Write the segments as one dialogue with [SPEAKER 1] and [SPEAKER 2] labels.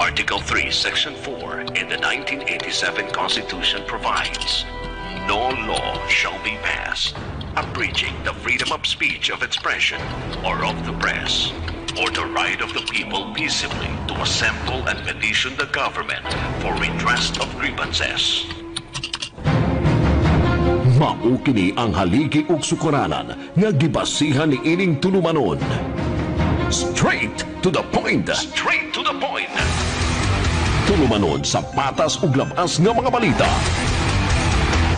[SPEAKER 1] Article 3, Section 4 in the 1987 Constitution provides, no law shall be passed abridging the freedom of speech, of expression, or of the press, or the right of the people peaceably to assemble and petition the government for redress of grievances.
[SPEAKER 2] Mao kini ang haligi ug sukaranan nga gibasihan ni ining tulumanon. Straight to the point.
[SPEAKER 1] Straight to the point.
[SPEAKER 2] Tulumanon sa patas ug labas nga mga balita.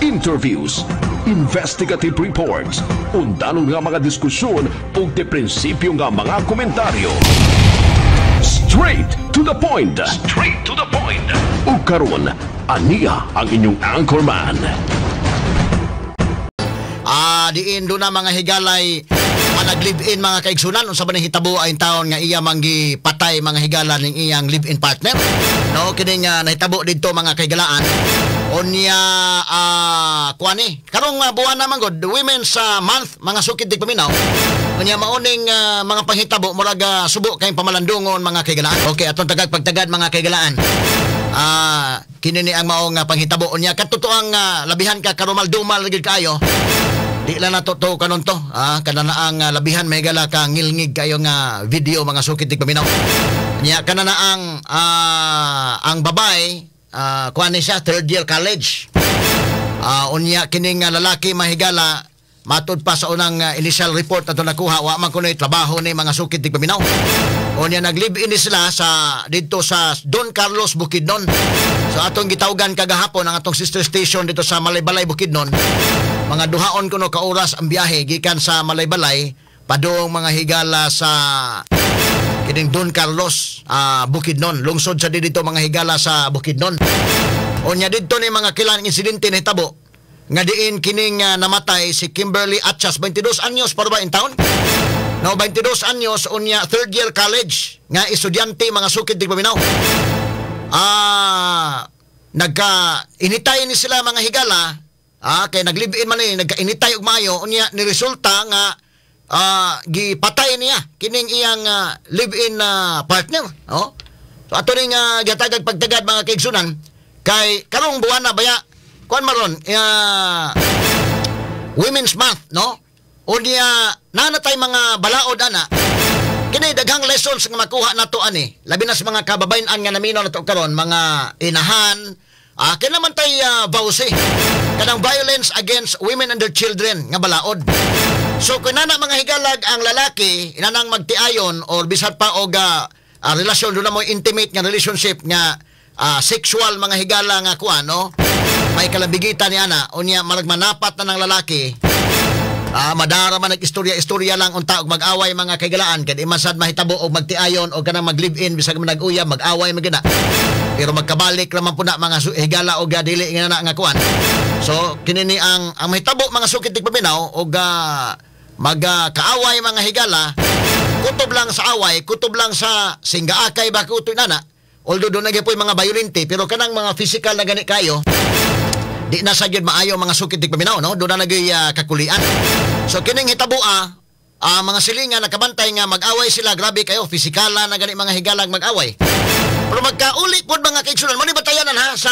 [SPEAKER 2] Interviews, investigative reports, undanon nga mga diskusyon ug de prinsipyo nga mga komentaryo. Straight to the point.
[SPEAKER 1] Straight to the point.
[SPEAKER 2] Ug karon, aniya ang inyong anchorman.
[SPEAKER 3] Diin do na mga higalay manag-live-in mga kaigsunan unsa ba ning hitabo ay taon nga iya manggi patay mga higala ning iyang live-in partner. No, kini nga nahitabo didto mga kaigalaan. Unya kuani karong buwan naman god Women's Month mga sukid dig paminaw. Unya maoning mga panghitabo murag subo kay pamalandungon mga kaigalaan. Okay, aton tagag pagtagad mga kaigalaan. Kini ni ang maong panghitabo unya katutoang labihan ka karumal-dumal gid kayo. Di lang na to kanon to. Kana na ang labihan may gala ka ngilngig kayo nga video mga sukid tig paminaw. Nya kana na ang babay kuan siya third year college. Unya kining lalaki mahigala matud pa sa unang initial report na to nakuha wa man kunoy trabaho ni mga sukid tig paminaw. Unya nag-live in sila sa dito sa Don Carlos Bukidnon. So atong gitawgan kagahapon ang atong sister station dito sa Malaybalay Bukidnon. Mga duhaon kuno ka oras ang biyahe gikan sa Malaybalay padung mga higala sa kining Don Carlos Bukidnon. Lungsod sa dito mga higala sa Bukidnon. Unya dito ni mga kilang insidente na hitabo nga diin kining namatay si Kimberly Atchas 22 anyos para ba in town? No, 22 anyos unya third year college nga estudyante mga sukid tig paminaw. Nagka-initay ni sila mga higala. Kay nag-live-in man ni nagka-initay og maayo unya ni resulta nga gipatay niya kining iyang live-in partner, no? So ato ning gatagag pagtagad mga kaigsunan kay karong buwan na baya kuan maron Women's Month, no? Unya nanatay mga balaod ana. Kini daghang lessons nga makuha nato ani. Labi na sa mga kababayen-an nga naminaw nato karon mga inahan. Kaya naman tayo bawsi kanang violence against women and their children nga balaod. So kung nana mga higalag ang lalaki inanang magtiayon or bisat pa og relasyon doon na mo intimate nga relationship nga sexual mga higala nga kuan, no? May kalabigitan ni ana unya maragmanapat na ng lalaki. Madara man nag-istorya-istorya lang unta og mag-away mga kaigalaan kay di masad mahitabo og magtiayon o kanang mag-live-in bisag man nag-uyab mag-away magina. Pero magkabalik naman po na mga higala o dili nga na nga kuan. So kinini ang mahitabo mga sukid tig paminaw og magkaaway mga higala. Kutob lang sa away, kutob lang sa singgaakay ba kutoy nana. Although doon nagyapoy mga violente pero kanang mga physical na gani kayo. Di na sa gyud maayo mga sukid tig paminaw, no? Doon na nagyoy kakulian. So kining hitabo mga silingan nakabantay nga mag-away sila, grabe kayo, pisikala na gani mga higalag mag-away. Pero magkauli pod mga kaigsunan, mo ni batayanan ha sa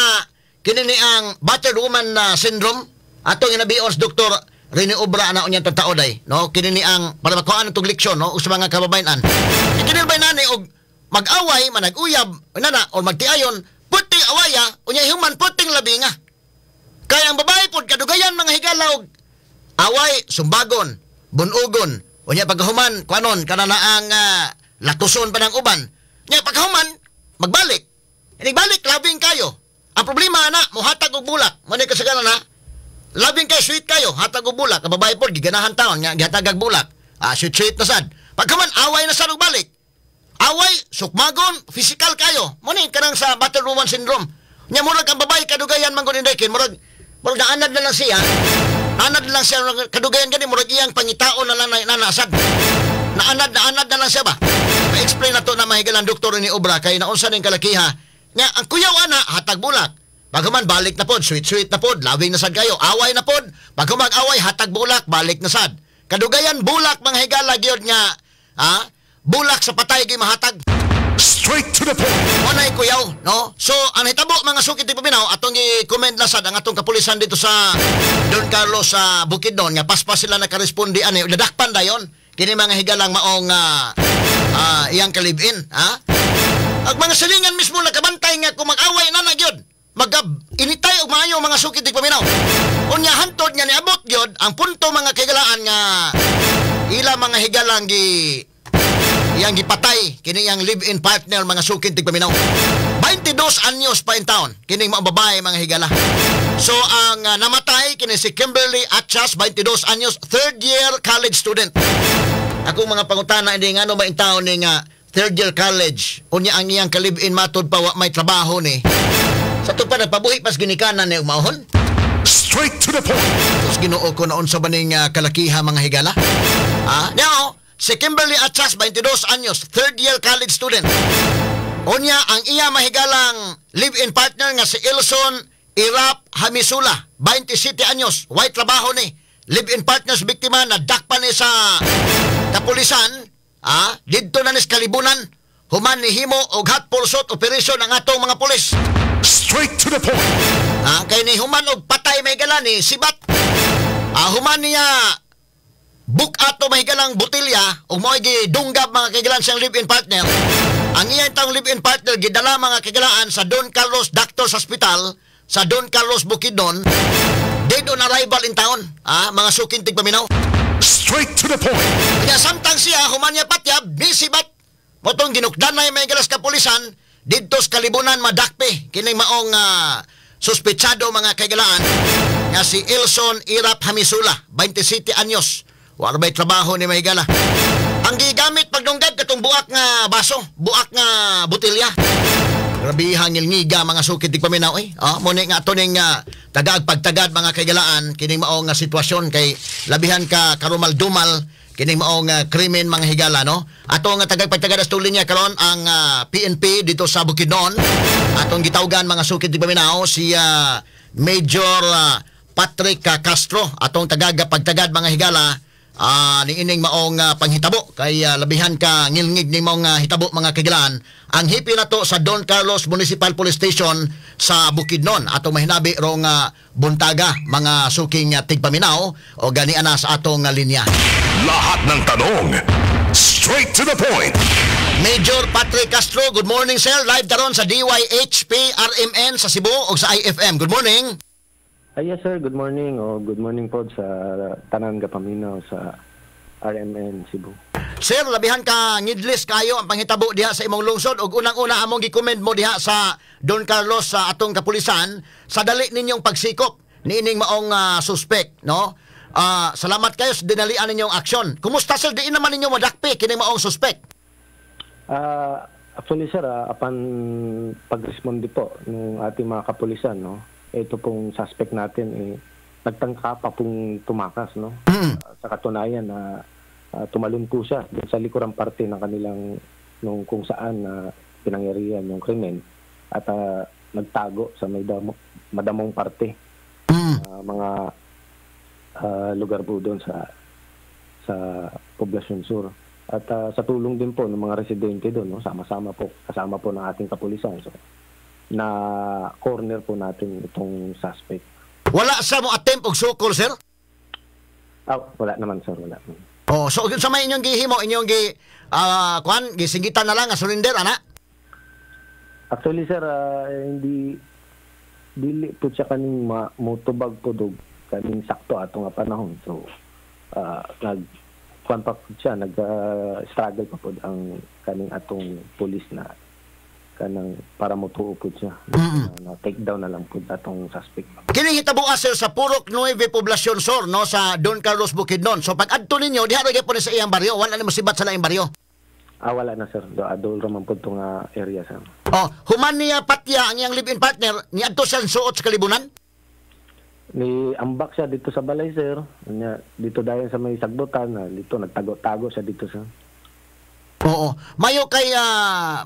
[SPEAKER 3] kinini ang battered woman syndrome atong inabion sa Dr. Rene Obra na unyang tataoday, no? Kinini ang para makuhaan itong leksyon, no? Sa mga kababayan-an. Kinini ba nani og mag-away, manag-uyab, nana, o magtiayon, puting awaya, unya human puting labinga. Kaya ang babae pod kadugayan mga higalaw away sumbagon bunugon unya paghuman kuanon kana na ang latuson pa ng uban nya paghuman magbalik balik labing kayo ang problema na mohatag og bulak mo ni kasagaran na labing kay sweet kayo hatag og bulak ang babae pod giganahan taon nya gihatag og bulak sweet na sad paghuman away na sad og balik away sukmagon physical kayo mo ni kanang sa battered woman syndrome nya murag ang babae kadugayan man gud inday murag naanad na lang siya. Naanad na lang siya. Kadugayan gani, murag iyang pangitaon na lang nanasad. Naanad na lang siya ba? Ma-explain na to na mahigalang doktor ni Obra kay naunsa ning kalakiha. Nga, ang kuyaw ana, hatag bulak. Paghuman, balik na pod. Sweet na pod. Lawing na sad kayo. Away na pod. Paghuman, away, hatag bulak. Balik na sad. Kadugayan, bulak, mga higala, gyud nga. Bulak sa patay, mahatag.
[SPEAKER 2] Straight to the point.
[SPEAKER 3] Manay kuyaw, no? So, ang hitabo mga sukit ti paminaw, atong i-comment na sad ang atong kapulisan dito sa Don Carlos sa Bukidnon, nga paspas sila nakarespondi ani, dadakpan dayon. Kini mga higalang maong iyang kalibin, ha? Ang mga silingan mismo nakabantay nga kung mag-away na nagyod. Initay og maayo mga sukit ti paminaw. Unya hantod nga niabot gyud ang punto mga kagalaan nga ila mga higalang iyang gipatay kini yang live-in partner mga sukid tig paminaw. 22 anyos pa in town kini mga babae mga higala. So ang namatay kini si Kimberly Atchas, 22 anyos, third year college student. Ako mga pangutana hindi ngano ba in town ni nga third year college unya ang iyang ka-live-in matod pa wa may trabaho ni. Sa to pa nagpabuhi pas ginikanan ni umahon.
[SPEAKER 2] Straight to the point.
[SPEAKER 3] Tapos Ginoo ko noon sa baning kalakiha mga higala. Now, si Kimberly Atchas, 22 anyos, third year college student. Unya, ang iya mahigalang live-in partner nga si Ilson Irap Hamisula, 27 anyos, white trabaho ni. Live-in partner sa biktima na dakpan ni sa kapulisan, didto na ni sa kalibunan, human ni himo og hot pursuit operation ang atong mga pulis.
[SPEAKER 2] Straight to the point.
[SPEAKER 3] Kay ni human og patay mahigala ni sibat. Human niya book ato mahigalang butilya o mo gidunggab mga kagalaan siyang live-in partner. Ang iyang tang live-in partner gidala mga kagalaan sa Don Carlos Doctors Hospital sa Don Carlos Bukidnon. Dead on arrival in town. Mga sukintig paminaw.
[SPEAKER 2] Straight to the point.
[SPEAKER 3] Kaya samtang siya human niya patyab bisibat. Motong ginukdan na yung mga galas kapulisan dito sa kalibunan madakpe kining maong suspetsado mga kagalaan nga si Ilson Irap Hamisula, 27 anyos. Wala ba'y trabaho ni mahigala. Ang gigamit pagdunggab katong buak nga baso, buak nga butilya. Grabe hangil-ngiga mga sukid tig paminaw muna nga ito ning tagag pagtagad mga kaigalaan kining maong sitwasyon kay labihan ka karumal-dumal kining maong krimen mga higala no. Ato nga tagag pagtagad sa niya karon ang PNP dito sa Bukidnon. Atong gitawgan mga sukid tig paminaw si Major Patrick Castro atong tagag pagtagad mga higala. Ni ining maong panghitabo kay labihan ka ngilngig ni maong hitabo mga kagilaan ang hipi na to sa Don Carlos Municipal Police Station sa Bukidnon ato mahinabi rong buntaga mga suking tigpaminaw o ganian na sa atong linya.
[SPEAKER 2] Lahat ng tanong straight to the point.
[SPEAKER 3] Major Patrick Castro, good morning sir, live daron sa DYHP RMN sa Cebu o sa IFM. Good morning.
[SPEAKER 4] Yes sir, good morning good morning po sa tanan Gapaminaw sa RMN Cebu.
[SPEAKER 3] Sir, labihan ka ngidlis kayo ang panghitabo diha sa imong lungsod ug unang-una among gi-commend mo diha sa Don Carlos sa atong kapulisan sa dali ninyong pagsikop niining maong suspect no. Salamat kayo sa dinalian ninyong aksyon. Kumusta sir, diin naman ninyo madakpi kining maong suspect?
[SPEAKER 4] Actually sir, apan pag-responde po ng ating mga kapulisan no. Ito pong suspect natin nagtangka pa pong tumakas no. Sa katunayan na tumalon po siya dun sa likurang parte ng kanilang nung kung saan pinangyarihan yung krimen at nagtago sa may madamong parte mga lugar po doon sa Poblacion Sur at sa tulong din po ng mga residente doon no, sama-sama po kasama po ng ating kapulisan so na corner po natin itong suspect.
[SPEAKER 3] Wala sa mo attempt og sukol, sir?
[SPEAKER 4] Wala naman, sir. Wala.
[SPEAKER 3] So sa may inyong gihimo, inyong gisingitan na lang, surrender, ana?
[SPEAKER 4] Actually, sir, hindi dili po siya kaning motobag po dog kaning sakto ato nga panahon. So, nag-kuan pa po siya, nag-struggle pa po ang kaning atong pulis na kanang para motuo po siya. Na take down na lang po atong suspect.
[SPEAKER 3] Kining hitabo sir sa Purok 9 Poblacion Sur no sa Don Carlos Bukidnon. So pag adto ninyo diha ra gyud sa iyang baryo, wala ni mosibat sa laing baryo.
[SPEAKER 4] Wala na sir. Adol raman po itong area sir.
[SPEAKER 3] Human niya patya ang iyang live-in partner ni adto siya suot sa kalibunan?
[SPEAKER 4] Ni ambak siya dito sa balay sir. Dito dayon sa may sagbutan dito nagtago-tago siya dito sir.
[SPEAKER 3] Oo. Mayo kay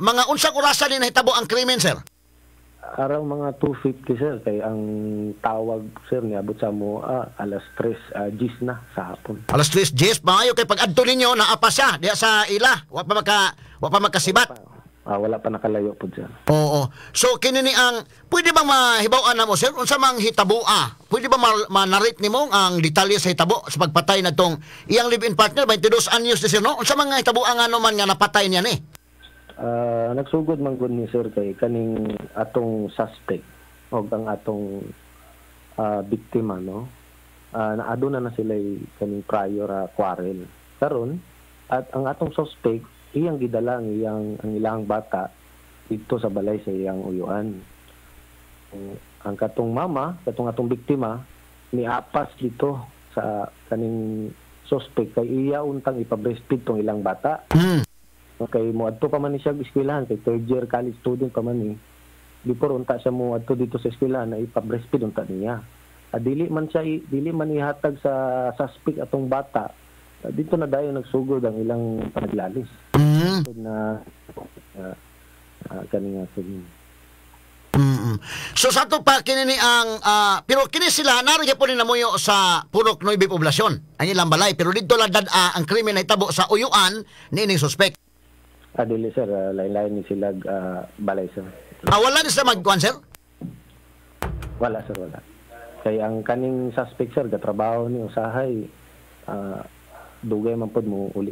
[SPEAKER 3] mga unsang orasan ni nahitabo ang krimen, sir?
[SPEAKER 4] Araw mga 2:50 sir kay ang tawag sir niabot sa mo alas 3 gis na sa hapon.
[SPEAKER 3] Alas 3 gis mayo kay pag adto ninyo naapa siya diha sa ila. Wa pa makasibat.
[SPEAKER 4] Wala pa nakalayo po sir.
[SPEAKER 3] Oo. So kini ni ang pwede bang mahibaw-an namo sir unsa mang hitabo? Pwede ba ma-narrate nimo ang detalye sa hitabo sa pagpatay nadtong iyang live-in partner 22 anyos ni sir no? Unsa man nga hitabo nga no man nga napatay niya ni?
[SPEAKER 4] Nagsugod man gud ni sir kay kaning atong suspect o ang atong biktima no. Naaduna na sila kaning prior quarrel. Karon at ang atong suspect iyang gidala ang ilang bata dito sa balay sa iyang uyuan. Ang katong mama, katong atong biktima, niapas dito sa kaning suspect kay iya untang ipa-breastfeed tong ilang bata. Okay, moadto pa man ni siya eskwelahan kay third year college student pa man ni. Before unta siya moadto dito sa eskwelahan na ipa-breastfeed unta niya. Dili man ihatag sa suspect atong bata. Dito na dayon nagsugod ang ilang panaglalis. Na kaninga sabi.
[SPEAKER 3] So sa to pa kini ni ang pero kini sila narya po ni namuyo sa Purok Nueve Poblasyon ang ilang balay pero dito lang ang krimen na itabo sa uyuan ni ining suspect.
[SPEAKER 4] Dili sir, lain-lain ni sila balay sir.
[SPEAKER 3] Wala ni sila magkuan sir?
[SPEAKER 4] Wala sir, wala. Kay ang kaning suspect sir gatrabaho ni usahay dugay man pod mo uli.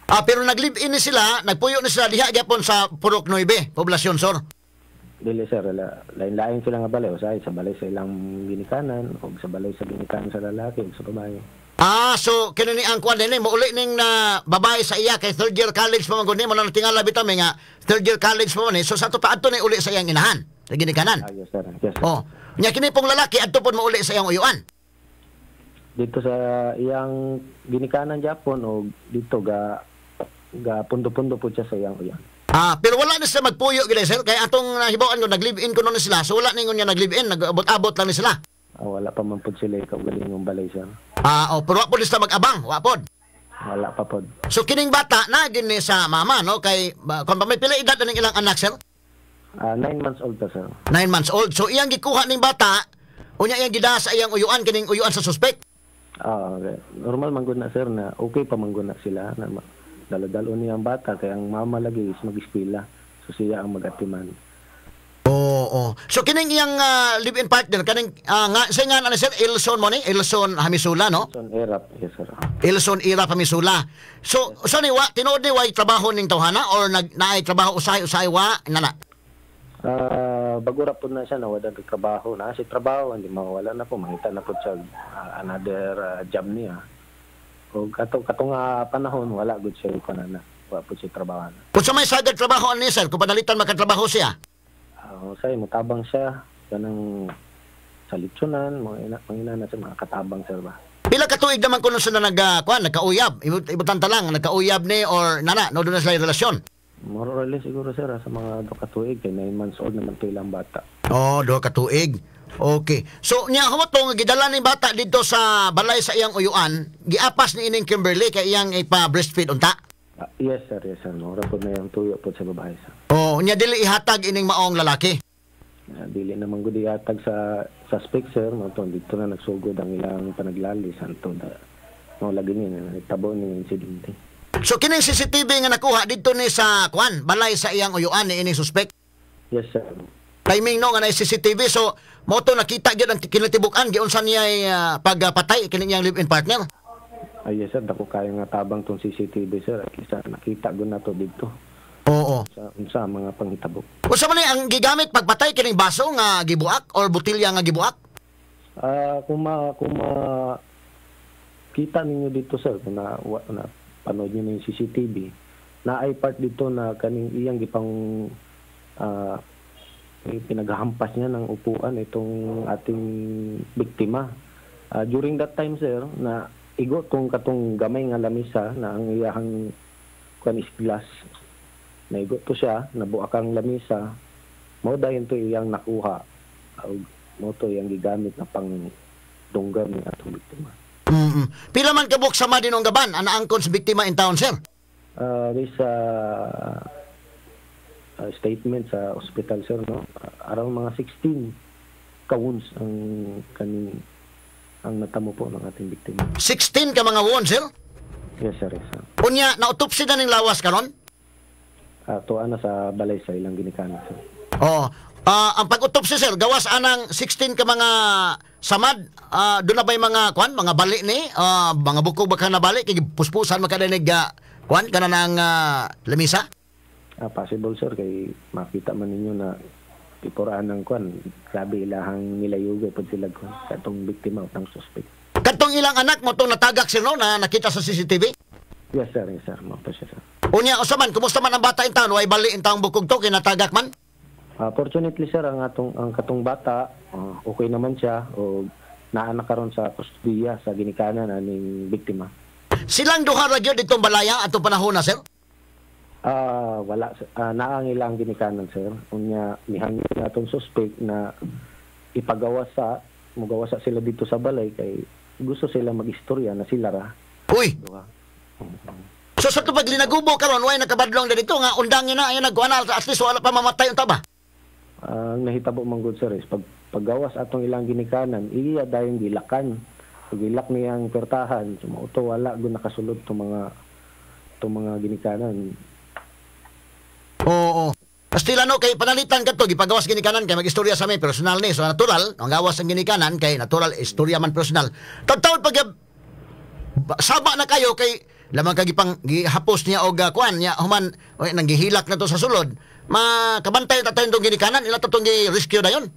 [SPEAKER 3] Pero nag-live-in ni sila, nagpuyo ni sila diha gyapon sa Purok Nueve Poblasyon sir.
[SPEAKER 4] Dili sir, lain-lain sila nga balay usahay sa balay sa ilang ginikanan o sa balay sa ginikanan sa lalaki o sa babae.
[SPEAKER 3] So kini ni ang kuan dinhi mauli ning na babae sa iya kay third year college pa man gud ni mo na tingala bitaw nga third year college pa man so sa to pa adto ni uli sa iyang inahan sa ginikanan.
[SPEAKER 4] Yes sir. Yes, sir.
[SPEAKER 3] Nya kini pong lalaki adto pod mauli sa iyang uyuan.
[SPEAKER 4] Dito sa iyang ginikanan Japon o dito ga pundo-pundo po siya sa iyang uyan.
[SPEAKER 3] Pero wala na sila magpuyo gid sir kay atong nahibawan ko nag-live-in ko na sila so wala ningon niya nag-live-in nag-abot-abot lang ni sila.
[SPEAKER 4] Wala pa man pod sila kaugalingong balay sir.
[SPEAKER 3] Pero wa pod sila mag-abang, wa pod.
[SPEAKER 4] Wala pa pod.
[SPEAKER 3] So kining bata na gini sa mama no kay kung pa may pila edad ning ilang anak sir?
[SPEAKER 4] 9 months old pa sir.
[SPEAKER 3] 9 months old. So iyang gikuha ning bata unya iyang gida sa iyang uyuan kining uyuan sa suspect.
[SPEAKER 4] Okay. Normal man gud na sir na okay pa man gud na sila na daladalo niya ang bata kay ang mama lagi is mag-eskwela. So siya ang mag-atiman.
[SPEAKER 3] So kining iyang live-in partner kaning sa nga ano sir Ilson mo ni Ilson Hamisula no?
[SPEAKER 4] Ilson Irap, yes sir.
[SPEAKER 3] Ilson Irap Hamisula. So ni wa tinuod ni wa trabaho ning tawhana or naay trabaho usay wa nana?
[SPEAKER 4] Bagura po na siya na wala nagtrabaho na si trabaho hindi mawala na po mangita na po siya another job niya. O katong panahon wala gud siya ko na wa po siya trabaho na.
[SPEAKER 3] Kung sa may sagad trabaho ni sir kung padalitan makatrabaho siya?
[SPEAKER 4] Say mutabang siya kanang sa litsunan mga na sa mga katabang sir ba.
[SPEAKER 3] Pila ka tuig naman kuno sila nagkauyab ibutanta lang nagkauyab ni or nana no doon na sila relasyon.
[SPEAKER 4] More or less siguro sir sa mga 2 ka tuig kay 9 months old naman to ilang bata.
[SPEAKER 3] 2 ka tuig. Okay. So niya humotong gidala ni bata dito sa balay sa iyang uyuan, giapas ni ining Kimberly kay iyang ipa-breastfeed unta.
[SPEAKER 4] Yes sir. Mura po na yung tuyo po sa babae sir.
[SPEAKER 3] Niya dili ihatag ining maong lalaki.
[SPEAKER 4] Dili naman gud ihatag sa suspect sir, dito na nagsugod ang ilang panaglalis anto na lagi ni nagtabo ni insidente.
[SPEAKER 3] So kining CCTV nga nakuha dito ni sa balay sa iyang uyuan ni ining suspect.
[SPEAKER 4] Yes sir.
[SPEAKER 3] Timing no nga na CCTV so moto nakita gyud ang kinatibuk-an giunsa niya pagpatay kining iyang live-in partner.
[SPEAKER 4] Yes sir, dako kayo nga tabang tong CCTV sir at least nakita gud nato dito.
[SPEAKER 3] Oo.
[SPEAKER 4] Sa mga panghitabo.
[SPEAKER 3] Unsa man ang gigamit pagpatay kining baso nga gibuak or botelya nga gibuak?
[SPEAKER 4] Kung kita ninyo dito sir kung na panood niyo ng CCTV na ay part dito na kaning iyang gipang pinaghahampas niya ng upuan itong ating biktima. During that time sir na igo tong katong gamay nga lamisa na ang iyang is glass. Naigo to siya, nabuak ang lamisa. Mao dayon to iyang nakuha. Mo to iyang gigamit na pang dunggan ni atong biktima.
[SPEAKER 3] Pila man kabuk sama dinong gaban ana angkon sa biktima in town sir?
[SPEAKER 4] This statement sa hospital sir no. Around mga 16 ka-wounds ang natamo po ng ating biktima. 16
[SPEAKER 3] ka mga wounds sir?
[SPEAKER 4] Yes sir, yes sir.
[SPEAKER 3] Unya na autopsy na ning lawas karon?
[SPEAKER 4] tuwa na sa balay sa ilang ginikanan, sir.
[SPEAKER 3] Oh, ang pag-autopsy sir, gawas anang 16 ka mga samad, doon na ba yung mga kwan, mga bali ni, mga bukog ba ka na bali, kay puspusan makadinig kwan, ka na ng lamisa?
[SPEAKER 4] Possible, sir, kay makita man ninyo na ipuraan ng kwan, grabe ilahang nilayugay pag sila kwan, katong biktima o tang suspect.
[SPEAKER 3] Katong ilang anak mo itong natagak sir, no, na nakita sa CCTV?
[SPEAKER 4] Yes, sir, mapa siya, sir.
[SPEAKER 3] Unya, usaman, kumusta man ang bata in town? Way bali in taong bukog to, kinatagak man?
[SPEAKER 4] Fortunately, sir, ang katong bata, okay naman siya, o naanak karon sa kustudiya sa ginikanan aning biktima.
[SPEAKER 3] Silang duha ra gyud ditong balaya atong panahon na sir?
[SPEAKER 4] Wala, naang ilang ginikanan, sir. Unya, mihangin na itong suspect na mugawa sa sila dito sa balay, kay gusto sila mag-istorya na sila ra.
[SPEAKER 3] Uy!
[SPEAKER 4] Diba?
[SPEAKER 3] So sa tupag linagubo karon way nakabadlong na dito nga undangin na ayan nagkuanal at least wala pa mamatay unta ba?
[SPEAKER 4] Ang nahitabo man good, sir, is paggawas atong ilang ginikanan, iya dayon gilakan. Gilak niyang pertahan, sumauto wala gun nakasulod tong mga ginikanan.
[SPEAKER 3] Oo. Pastila no kay panalitan ka to gipagawas ginikanan kay magistorya sa may personal ni so natural ang gawas ang ginikanan kay natural istorya man personal. Tagtaon pag saba na kayo kay lamang kagipang gihapos niya og kuan niya human nang gihilak na to sa sulod. Makabantay ta tayong ginikanan ila to tong gi-rescue dayon.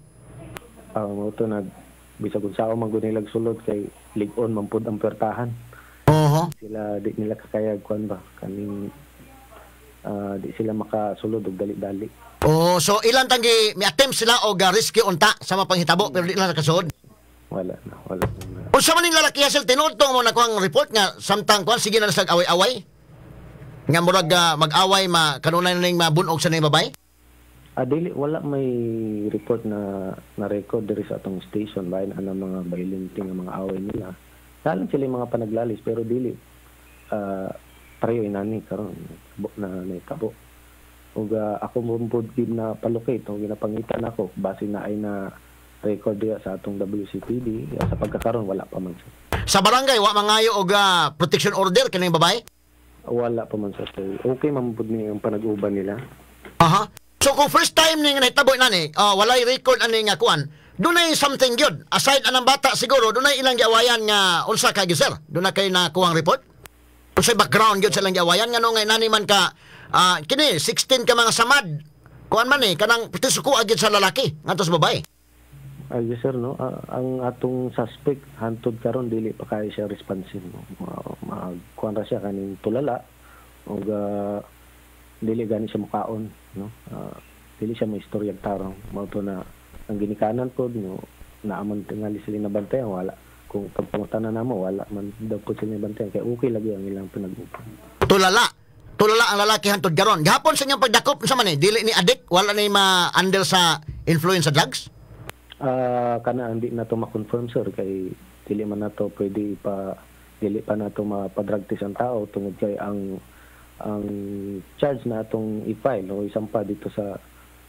[SPEAKER 4] Mo to bisag kung sao man gud nilag sulod kay lig-on man pud ang pertahan.
[SPEAKER 3] Oo.
[SPEAKER 4] Sila di nila kakayag kuan ba kaning di sila makasulod og dali-dali.
[SPEAKER 3] Oh, so ilan tanggi may attempt sila og rescue unta sa mapanghitabo pero di lang nakasud.
[SPEAKER 4] Wala na.
[SPEAKER 3] Unsa man ning lalaki hasel tinutong mo na kuang report nga samtang kuan sige na sa away-away? Nga murag mag-away kanunay na ning mabunog sa ning babay?
[SPEAKER 4] Dili wala may report na record diri sa atong station bayan ang mga violent nga mga away nila. Dalan sila mga panaglalis pero dili pareho inani karon na naitabo. Ug ako mo pud na palocate o ginapangitan ako base na ay na record diya sa atong WCPD sa pagkakaron wala pa man sir.
[SPEAKER 3] Sa barangay wa mangayo og protection order kining babay?
[SPEAKER 4] Wala pa man sir. Okay man pud ni ang panag-uban nila.
[SPEAKER 3] Aha. So kung first time ning nahitabo nani, walay record ani nga kuan. Dunay something good. Aside anang bata siguro, dunay ilang giawayan nga unsa ka sir? Dunay kay na kuwang report? Unsay background gyud sa ilang giawayan nga nung nani man ka kini 16 ka mga samad. Kuan man kanang pitisuko agid sa lalaki ngadto sa babae.
[SPEAKER 4] Yes sir, no. Ang atong suspect hantod karon dili pa kay siya responsive. Kuan ra siya kaning tulala ug dili gani siya mukaon, no. Dili siya may istorya tarong mao to na ang ginikanan pod no naaman tingali sila na bantayan wala kung pagpangutanan namo wala man daw po sila bantayan kay okay lagi ang ilang pinag-upan. Tulala ang lalaki hantod karon. Gihapon sa iyang pagdakop sa man dili ni addict wala ni ma-under sa influence sa drugs? Kana hindi na to ma-confirm sir kay dili man nato pwede dili pa nato ma-drug test ang tao tungod kay ang charge na atong i-file o isampa dito sa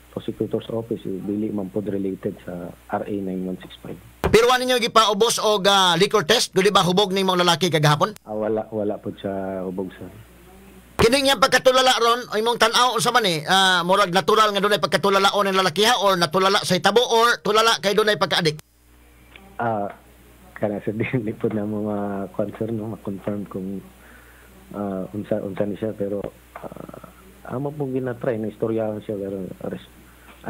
[SPEAKER 4] prosecutor's office dili man pod related sa RA 9165. Pero
[SPEAKER 3] ano ninyo gipaubos og liquor test dili ba hubog ning mga lalaki kagahapon?
[SPEAKER 4] Wala pod sa hubog sir.
[SPEAKER 3] Kining yang pagkatulala ron o imong tan-aw unsa man murag natural nga dunay pagkatulalaon ng lalakiha or natulala sa hitabo or tulala kay dunay pagka-addict? Kana sa dili pod na mga concern no ma-confirm kung unsa ni siya pero amo pong ginatry na istoryahan siya pero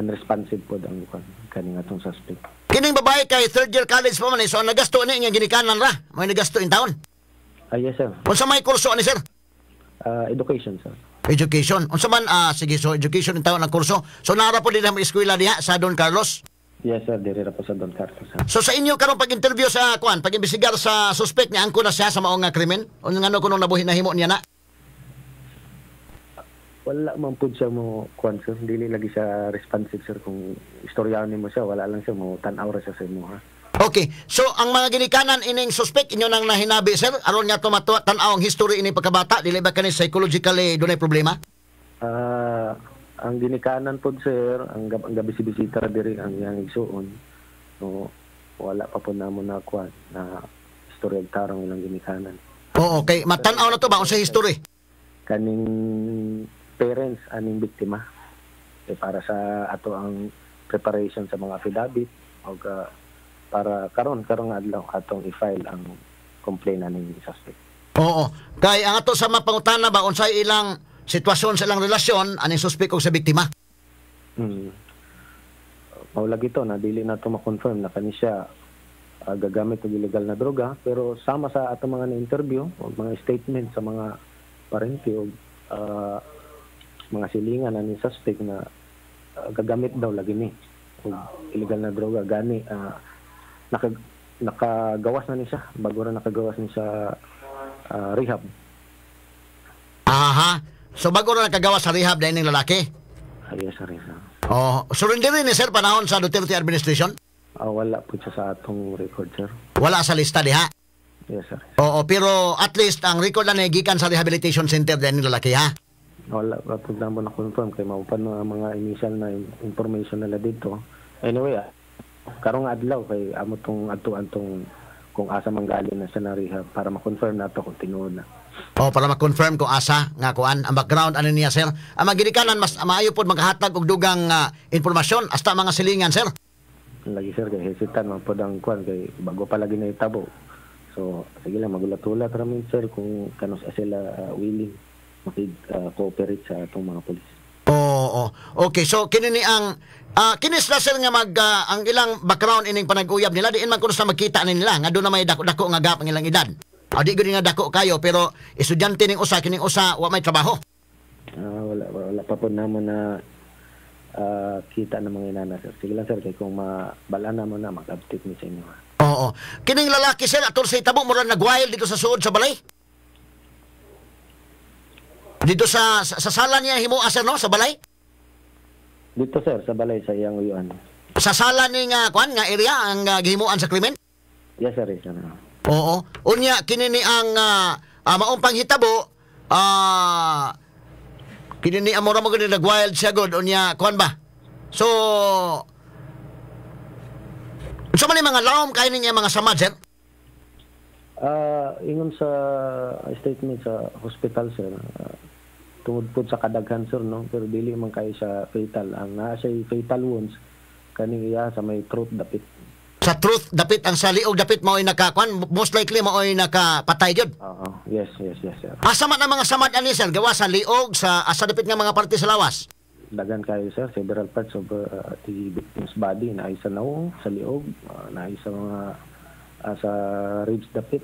[SPEAKER 3] unresponsive po ang kaning atong suspect. Kining babae kay third year college pa man so nagasto ni nga ginikanan ra may nagasto in town? Yes sir. Unsa may kurso ani sir? Education sir. Education. Unsa man sige so education in town ang kurso. So nara po din ang eskwela diha sa Don Carlos? Yes sir, diri ra po sa Don Carlos. Sir. So sa inyo karon pag-interview sa pag-imbestigar sa suspect ni angko na siya sa maong nga krimen? O ngano kuno nabuhi nahimo niya na? Wala man pud siya mo sir, dili lagi siya responsive sir kung istoryahan nimo siya, wala lang siya mo tan-aw ra siya sa imo ha. Okay. So ang mga ginikanan ining suspect inyo nang nahinabi sir aron nga tumato tan-aw ang history ini pagkabata dili ba kani psychologically dunay problema? Ang ginikanan pod sir, ang gabi si bisita diri ang iyang igsuon. So wala pa po namo na na istorya tarong ilang ginikanan. Oo, okay. Matan-aw na to ba unsay history? Kaning
[SPEAKER 4] parents aning biktima para sa ato ang preparation sa mga affidavit o para karon adlaw atong i-file ang complaint aning suspect.
[SPEAKER 3] Oo. Kay ang ato sa mapangutana ba unsay ilang sitwasyon sa ilang relasyon aning suspect ug sa biktima?
[SPEAKER 4] Maulag ito na dili na ito ma-confirm na kani siya gagamit og illegal na droga, pero sama sa ato mga na-interview o mga statement sa mga parente o mga silingan na ni suspect na gagamit daw lagi ni og illegal na droga gani nakagawas na ni siya bago ra nakagawas ni sa rehab.
[SPEAKER 3] Aha. So bago ra nakagawas sa rehab dahil ng lalaki?
[SPEAKER 4] Yes, sir.
[SPEAKER 3] Oh, surrender ni sir panahon sa Duterte administration?
[SPEAKER 4] Wala po siya sa atong record, sir.
[SPEAKER 3] Wala sa lista diha?
[SPEAKER 4] Yes, sir.
[SPEAKER 3] Oo, pero at least ang record na nagikan sa rehabilitation center din ng lalaki, ha?
[SPEAKER 4] Wala po na mo na-confirm kay maupan na mga initial na information nila dito. Anyway, karong adlaw kay amo tong adtuan tong kung asa manggaling na sa rehab para ma-confirm nato kung tinuod na.
[SPEAKER 3] Oh, para ma-confirm kung asa nga kuan ang background ano niya, sir. Ang magidikanan mas maayo pod maghatag og dugang impormasyon hasta mga silingan, sir.
[SPEAKER 4] Lagi, sir, kay hesitan man po ang kuan kay bago pa lagi na itabo. So sige lang magulat-ulat ramin, sir, kung kanos sila willing makig-cooperate sa atong mga pulis.
[SPEAKER 3] Oo. Okay, so kini ni ang kinis na sir nga ang ilang background ining panag-uyab nila diin man kuno sa magkita nila nga do na may dako-dako nga gap ang ilang edad. Di gud nga dako kayo pero estudyante ning usa kining usa wa may trabaho.
[SPEAKER 4] Wala pa po naman na kita ng mga inana, sir. Sige lang, sir, kay kung mabala naman na mag-update ni sa inyo.
[SPEAKER 3] Oo. Kining lalaki, sir, atol sa itabo mura nag-wild dito sa suod sa balay? Dito sa sala niya himuha, sir, no? Sa balay?
[SPEAKER 4] Dito, sir, sa balay, sa iyang uyuan.
[SPEAKER 3] Sa sala ni nga area ang gihimuan sa krimen?
[SPEAKER 4] Yes, sir, yes, sir.
[SPEAKER 3] Oo. Unya, kinini ang maumpang hitabo, kinini amora mo gani nag-wild siya god unya kuan ba. So unsa man mga lawom kay niya mga samad, sir?
[SPEAKER 4] Ingon sa statement sa hospital, sir, tungod po sa kadaghan, sir, no, pero dili man kay sa fatal. Ang naa siya fatal wounds kani iya sa may throat dapit.
[SPEAKER 3] Sa truth dapit ang sa liog dapit mao nakakuan, most likely mao nakapatay gyud.
[SPEAKER 4] Yes, sir.
[SPEAKER 3] Asa man ang mga samad ani, sir? Gawa sa liog sa asa dapit nga mga parte sa lawas.
[SPEAKER 4] Dagan kayo, sir, several parts of the victim's body na isa naong sa liog, na isa mga sa ribs dapit.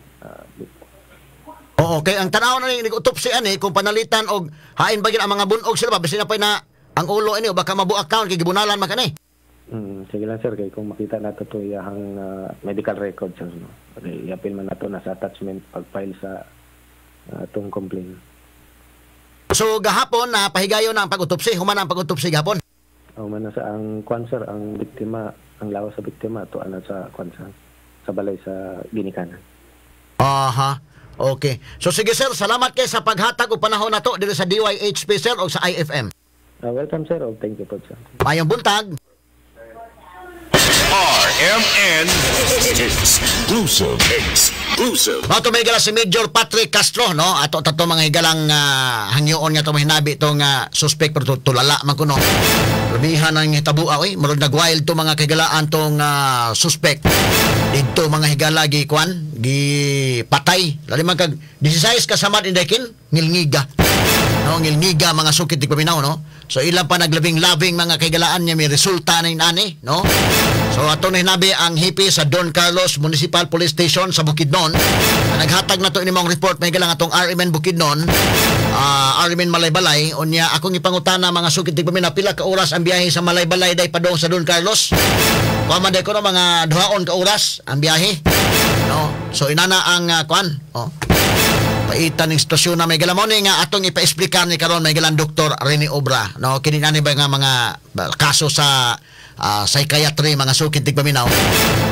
[SPEAKER 3] Oo, kay ang tanaw na ni autopsy ani kung panalitan og hain bagin ang mga bunog sila ba bisin na pa na ang ulo ini o baka mabuak taon kay gibunalan man kani.
[SPEAKER 4] Sige lang, sir, kay kung makita nato to iyang medical record, sir, no. Okay, i-appeal man nato na sa attachment pag-file sa itong complaint.
[SPEAKER 3] So gahapon na pahigayon na ang pag-autopsy, human ang pag-autopsy gahapon.
[SPEAKER 4] Man sa ang cancer ang biktima, ang lawas sa biktima to ana sa cancer sa balay sa ginikanan.
[SPEAKER 3] Aha. Okay. So sige, sir, salamat kay sa paghatag og panahon nato diri sa DYHP, sir, o sa IFM.
[SPEAKER 4] Welcome, sir. Thank you po, sir.
[SPEAKER 3] Mayong buntag.
[SPEAKER 2] RMN Exclusive.
[SPEAKER 3] Mato may higala si Major Patrick Castro, no? Ato tato mga higalang hangyoon nga to mahinabi itong suspect pero tulala man kuno. Rumihan ang hitabua, oy, murag nag-wild to mga kahigalaan tong suspect. Dito mga higala gi kwan, gi patay. Lali man kag 16 kasamad indekin, ngilngiga. No, ngilngiga mga sukit di paminaw, no? So ilang pa naglabing-labing mga kaigalaan niya may resulta ng ani, no? So ato na hinabi ang hipi sa Don Carlos Municipal Police Station sa Bukidnon. Naghatag na to inimong report may galang atong RMN Bukidnon, RMN Malaybalay. Unya akong ipangutana mga sukit di paminaw pila ka oras ang biyahe sa Malaybalay day padong sa Don Carlos. Kumaday ko no mga 2 ka oras ang biyahe. No? So inana ang kuan, paitan ng sitwasyon na may galamon nga atong ipa-explicar ni karon may galang Dr. Rene Obra, no, kini ani ba nga mga kaso sa psychiatry mga sukit tig paminaw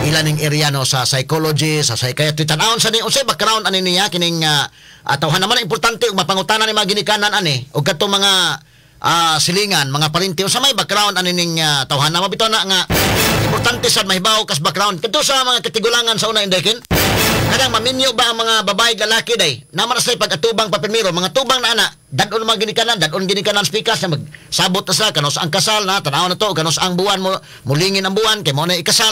[SPEAKER 3] ilan ning area no sa psychology sa psychiatry tan-awon sa ni unsay background ani niya kining tawhan naman importante ug mapangutana ni mga ginikanan ani ug kadtong mga silingan mga parinti sa may background ani ning tawhan na mabitaw na nga importante sad mahibaw kas background kadto sa mga katigulangan sa una indekin. Kadang maminyo ba ang mga babae lalaki day? Naman sa pag-atubang papirmiro, mga tubang na ana, dadon man ginikanan, dadon ginikanan speakers na magsabot na sila kanos ang kasal na tanaw na to, kanos ang buwan mo mulingin ang buwan kay mo na ikasal.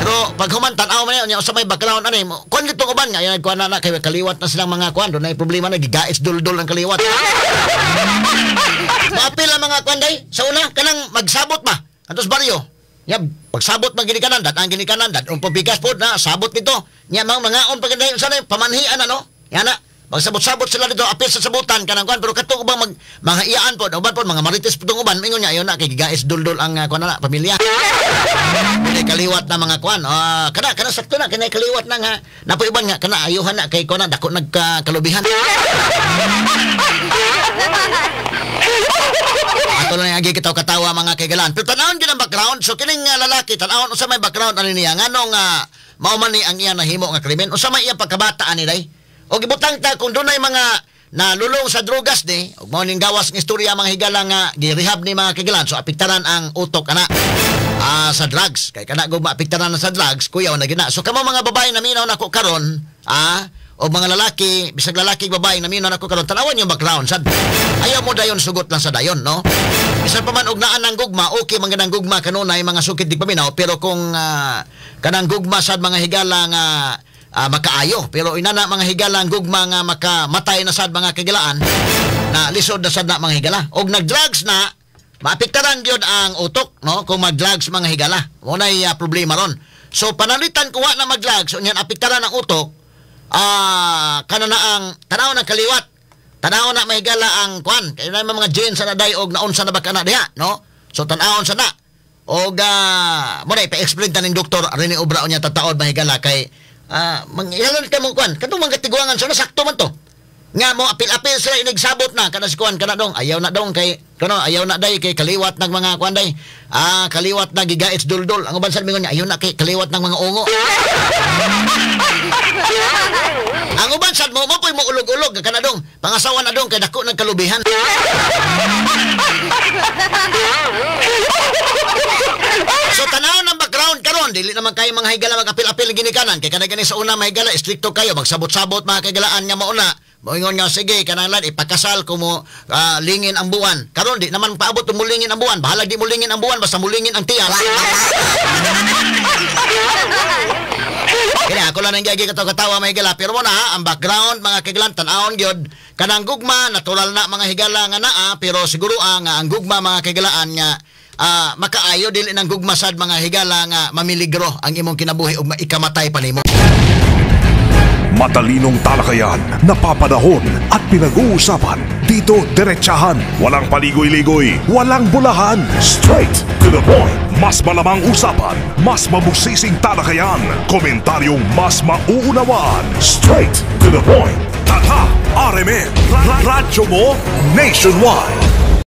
[SPEAKER 3] Pero pag human tanaw man niya sa may background ani mo, kun gitong uban nga yan kuan na kay kaliwat na silang mga kuan, do na problema na gigais duldul ang kaliwat. Maapil ang mga kuan day sa una kanang magsabot ba atos baryo. Nya pagsabot man ginikanan, dadang ginikanan, dadon pabigas pod na sabot nito. Nya mga on pag unsa na pamanhian ano? Yan na. Magsabot-sabot sila dito apil sa sabutan kanang kuan pero kato ubang mga iyaan pod uban pod mga marites pud uban mingon nya ayon na kay gigais duldul ang kuan na pamilya. Kini kaliwat na mga kuan. Kana sakto na kini kaliwat na nga napoy uban nga kana ayuhan na kay kuan dako nagkalubihan. Ato lang agi kitaw katawa mga kaigalan. Pero tanawon gid ang background. So kining lalaki tanawon usa may background ani niya nganong mao man ni ang iya nahimo nga krimen. Usa may iya pagkabataan ni day. O gibutang ta kung dunay mga nalulong sa drogas ni, ug mao ning gawas ng istorya mga higala nga girehab ni mga kaigalan. So apektaran ang utok ana sa drugs. Kay kana gugma apektaran na sa drugs, kuyaw na gina. So kamo mga babae na minaw nako karon, o mga lalaki, bisag lalaki babae na minaw nako karon, tanawan yung background sad. Ayaw mo dayon sugot lang sa dayon, no? Bisan pa man og naa nang gugma, okay man ganang gugma kanunay mga sukit di paminaw, pero kung kanang gugma sad mga higala nga makaayo pero inana mga higala ang gugma nga makamatay na sad mga kagilaan na lisod na sad na mga higala og nagdrugs na maapektaran gyud ang utok no kung magdrugs mga higala mo nay problema ron so panalitan kuha na magdrugs unyan apektaran ang utok kana na ang tanaw ng kaliwat tanaw na mga higala ang kwan kay na mga genes na day og naunsa na ba kana diha no so tanawon sa na og mo na ipa-explain taning doktor rini obra unya tataod mga higala kay mangyalan ka mong kuan katong mga tiguangan so nasakto man to nga mo apil-apil sila inagsabot na kana si kuan kana dong ayaw na dong kay kano ayaw na day kay kaliwat ng mga kuan day kaliwat na gigaits duldul ang uban sad mingon ayaw na kay kaliwat ng mga ungo ang uban sad mo poy mo ulog-ulog kana dong pangasawa na dong kay dako nagkalubihan. So tanaw ng background karon dili naman kayo mga higala mag-apil-apil ginikanan kay kanang sa una mga higala stricto kayo magsabot-sabot mga kagalaan nga mauna moingon nga sige kanang lad ipakasal ko mo lingin ang buwan karon di naman paabot mo lingin ang buwan bahala di mo lingin ang buwan basta mulingin ang tiyan. Kaya ako lang nang gigi katawa mga higala pero mo na ang background mga kagalan tan-awon gyud kanang gugma natural na mga higala nga naa pero siguro ang gugma mga kagalaan nga makaayo dili nang gugmasad mga higala nga mamiligro ang imong kinabuhi ug ikamatay pa nimo.
[SPEAKER 2] Matalinong talakayan, napapanahon at pinag-uusapan. Dito diretsahan, walang paligoy-ligoy, walang bulahan. Straight to the point. Mas malamang usapan, mas mabusising talakayan, komentaryong mas mauunawaan. Straight to the point. Tata, RMN, radyo mo nationwide.